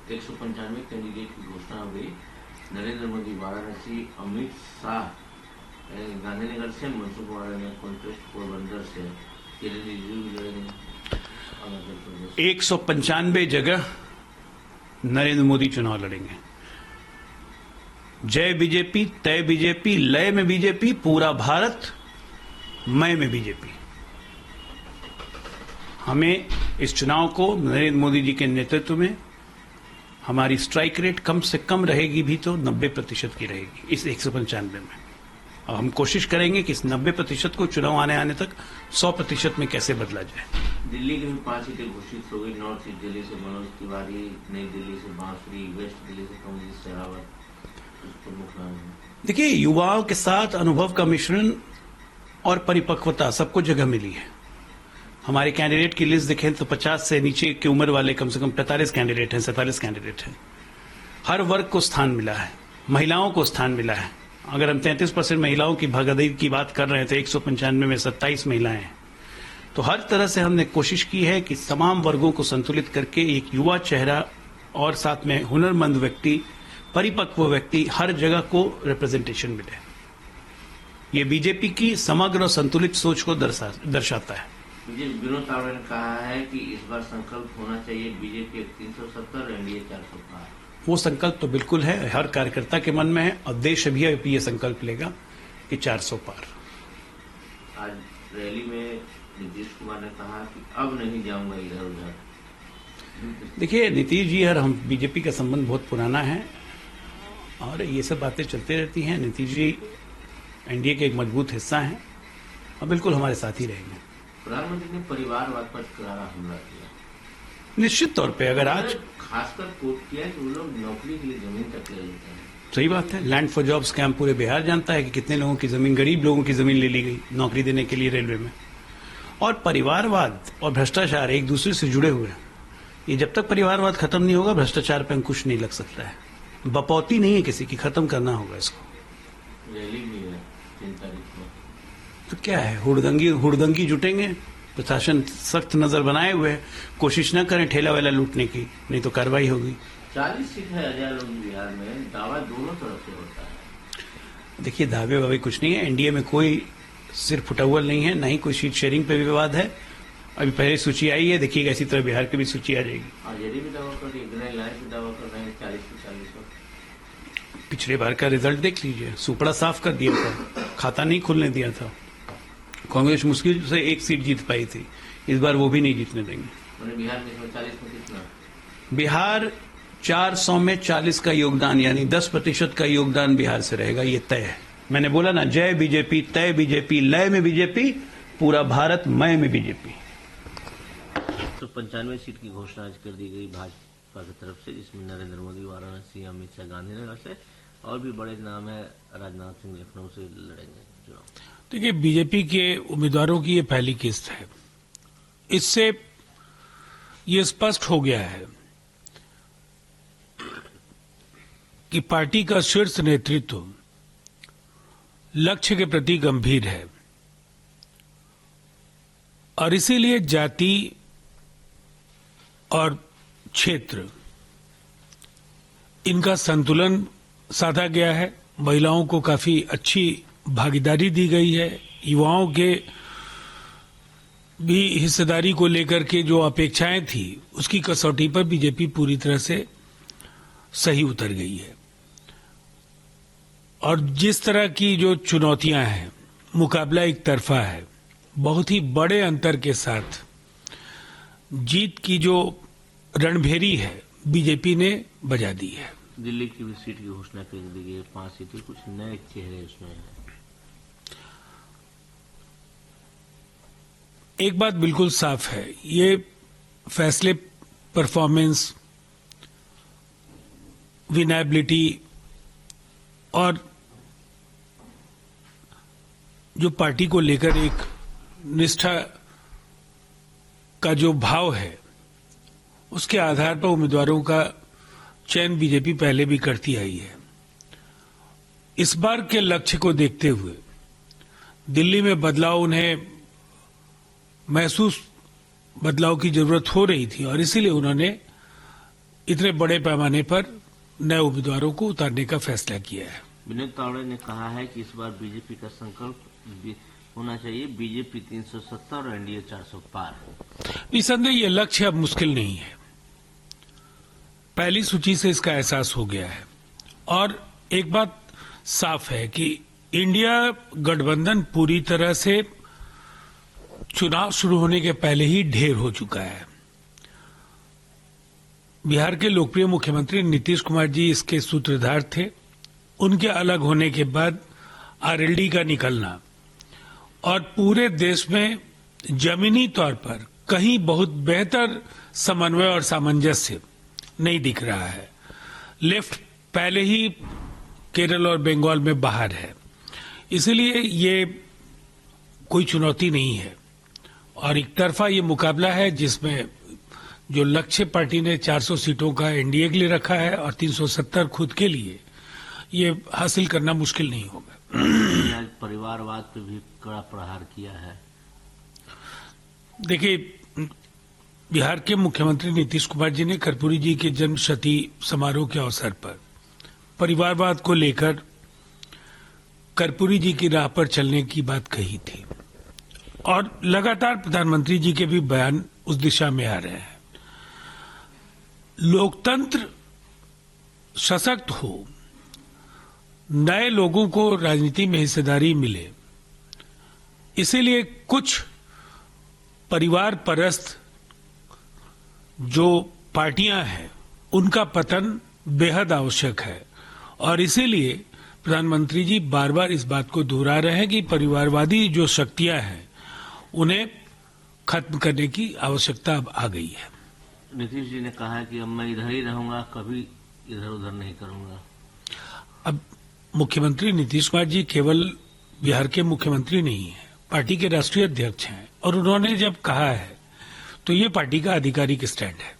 195 candidate की घोषणा हो गई। नरेंद्र मोदी वाराणसी, अमित शाह गांधीनगर से, मनसुख वाराणसी कॉन्टेस्ट पोरबंदर से, किरण रिजिजू लड़ेंगे अरुणाचल प्रदेश। 195 जगह नरेंद्र मोदी चुनाव लड़ेंगे। जय बीजेपी, तय बीजेपी, लय में बीजेपी, पूरा भारत मय में बीजेपी। हमें इस चुनाव को नरेंद्र मोदी जी के नेतृत्व में हमारी स्ट्राइक रेट कम से कम रहेगी भी तो 90% की रहेगी इस 195 में। और हम कोशिश करेंगे कि इस 90% को चुनाव आने तक 100% में कैसे बदला जाए। दिल्ली की भी 5 सीटें घोषित हो गई। नॉर्थ ईस्ट दिल्ली से मनोज तिवारी, नई दिल्ली से बांसुरी, वेस्ट दिल्ली से कमलेश शेरावत प्रमुख नाम है। देखिए, युवाओं के साथ अनुभव का मिश्रण और परिपक्वता सबको जगह मिली है। हमारे कैंडिडेट की लिस्ट देखें तो 50 से नीचे की उम्र वाले कम से कम 45 कैंडिडेट हैं, 47 कैंडिडेट हैं। हर वर्ग को स्थान मिला है, महिलाओं को स्थान मिला है। अगर हम 33% महिलाओं की भागीदारी की बात कर रहे हैं तो 195 में 27 महिलाएं हैं। तो हर तरह से हमने कोशिश की है कि तमाम वर्गों को संतुलित करके एक युवा चेहरा और साथ में हुनरमंद व्यक्ति, परिपक्व व्यक्ति, हर जगह को रिप्रेजेंटेशन मिले। ये बीजेपी की समग्र और संतुलित सोच को दर्शाता है। विनोद तावड़े ने कहा है कि इस बार संकल्प होना चाहिए बीजेपी 370, एनडीए 400 पार। वो संकल्प तो बिल्कुल है, हर कार्यकर्ता के मन में है और देश अभी ये संकल्प लेगा कि 400 पार। आज रैली में नीतीश कुमार ने कहा कि अब नहीं जाऊंगा इधर उधर। देखिए, नीतीश जी और हम बीजेपी का संबंध बहुत पुराना है और ये सब बातें चलती रहती हैं। नीतीश जी एनडीए के एक मजबूत हिस्सा हैं और बिल्कुल हमारे साथ ही रहेंगे। प्रधानमंत्री ने परिवारवाद पर करारा हमला किया। निश्चित तौर पे अगर आज खासकर कोट किया कि वो लोग नौकरी के लिए जमीन तक ले लेते हैं। सही बात है, लैंड फॉर जॉब स्कैम पूरे बिहार जानता है कि कितने लोगों की जमीन, गरीब लोगों की जमीन ले ली गई नौकरी देने के लिए रेलवे में। और परिवारवाद और भ्रष्टाचार एक दूसरे से जुड़े हुए हैं। ये जब तक परिवारवाद खत्म नहीं होगा, भ्रष्टाचार पे अंकुश नहीं लग सकता है। बपौती नहीं है किसी की, खत्म करना होगा इसको। रैली भी है 3 तारीख को। तो क्या है, हुड़दंगी जुटेंगे। प्रशासन सख्त नजर बनाए हुए है, कोशिश न करें ठेला वेला लूटने की, नहीं तो कार्रवाई होगी। 40 सीट है अजय लोग बिहार में, दावा दोनों तरफ से होता है। देखिए, दावे वावे कुछ नहीं है। एनडीए में कोई सिर फुटअव्वल नहीं है, ना ही कोई सीट शेयरिंग पे भी विवाद है। अभी पहले सूची आई है, देखिएगा इसी तरह बिहार की भी सूची आ जाएगी। आरजेडी भी दावा कर रही है, ग्रीन लाइन भी दावा कर रहे हैं 40 से 40। पिछले बार का रिजल्ट देख लीजिए, सुपड़ा साफ कर दिया था, खाता नहीं खुलने दिया था। कांग्रेस मुश्किल से 1 सीट जीत पाई थी, इस बार वो भी नहीं जीतने देंगे। बिहार में 40 में कितना? बिहार 400 में 40 का योगदान, यानी 10% का योगदान बिहार से रहेगा, ये तय है। मैंने बोला ना, जय बीजेपी, तय बीजेपी, लय में बीजेपी, पूरा भारत मय में बीजेपी। 195 सीट की घोषणा आज कर दी गई भाजपा की तरफ से, जिसमें नरेंद्र मोदी वाराणसी, अमित शाह गांधीनगर से, और भी बड़े नाम है, राजनाथ सिंह लखनऊ से लड़ेंगे चुनाव। देखिए, बीजेपी के उम्मीदवारों की ये पहली किस्त है। इससे ये स्पष्ट हो गया है कि पार्टी का शीर्ष नेतृत्व लक्ष्य के प्रति गंभीर है और इसीलिए जाति और क्षेत्र, इनका संतुलन साधा गया है। महिलाओं को काफी अच्छी भागीदारी दी गई है। युवाओं के भी हिस्सेदारी को लेकर के जो अपेक्षाएं थी, उसकी कसौटी पर बीजेपी पूरी तरह से सही उतर गई है। और जिस तरह की जो चुनौतियां हैं, मुकाबला एक तरफा है, बहुत ही बड़े अंतर के साथ जीत की जो रणभेरी है बीजेपी ने बजा दी है। दिल्ली की भी सीट की घोषणा कर दी गई है, 5 सीटें, कुछ नए चेहरे उसमें हैं। एक बात बिल्कुल साफ है, ये फैसले परफॉर्मेंस, विनायबिलिटी और जो पार्टी को लेकर एक निष्ठा का जो भाव है, उसके आधार पर उम्मीदवारों का चयन बीजेपी पहले भी करती आई है। इस बार के लक्ष्य को देखते हुए दिल्ली में बदलाव, उन्हें महसूस बदलाव की जरूरत हो रही थी और इसीलिए उन्होंने इतने बड़े पैमाने पर नए उम्मीदवारों को उतारने का फैसला किया है। विनोद तावड़े ने कहा है कि इस बार बीजेपी का संकल्प होना चाहिए बीजेपी 370 और एनडीए 400 पार। निसंदेह ये लक्ष्य अब मुश्किल नहीं है, पहली सूची से इसका एहसास हो गया है। और एक बात साफ है कि इंडिया गठबंधन पूरी तरह से चुनाव शुरू होने के पहले ही ढेर हो चुका है। बिहार के लोकप्रिय मुख्यमंत्री नीतीश कुमार जी इसके सूत्रधार थे। उनके अलग होने के बाद आरएलडी का निकलना और पूरे देश में जमीनी तौर पर कहीं बहुत बेहतर समन्वय और सामंजस्य नहीं दिख रहा है। लेफ्ट पहले ही केरल और बंगाल में बाहर है, इसलिए ये कोई चुनौती नहीं है। और एक तरफा ये मुकाबला है जिसमें जो लक्ष्य पार्टी ने 400 सीटों का एनडीए के लिए रखा है और 370 खुद के लिए, ये हासिल करना मुश्किल नहीं होगा। आज परिवारवाद पे भी कड़ा प्रहार किया है। देखिए, बिहार के मुख्यमंत्री नीतीश कुमार जी ने कर्पूरी जी के जन्म शती समारोह के अवसर पर परिवारवाद को लेकर कर्पूरी जी की राह पर चलने की बात कही थी और लगातार प्रधानमंत्री जी के भी बयान उस दिशा में आ रहे हैं। लोकतंत्र सशक्त हो, नए लोगों को राजनीति में हिस्सेदारी मिले, इसीलिए कुछ परिवार परस्त जो पार्टियां हैं उनका पतन बेहद आवश्यक है। और इसीलिए प्रधानमंत्री जी बार बार इस बात को दोहरा रहे हैं कि परिवारवादी जो शक्तियां हैं उन्हें खत्म करने की आवश्यकता अब आ गई है। नीतीश जी ने कहा है कि अब मैं इधर ही रहूंगा, कभी इधर उधर नहीं करूंगा। अब मुख्यमंत्री नीतीश कुमार जी केवल बिहार के मुख्यमंत्री नहीं है, पार्टी के राष्ट्रीय अध्यक्ष हैं और उन्होंने जब कहा है तो ये पार्टी का आधिकारिक स्टैंड है।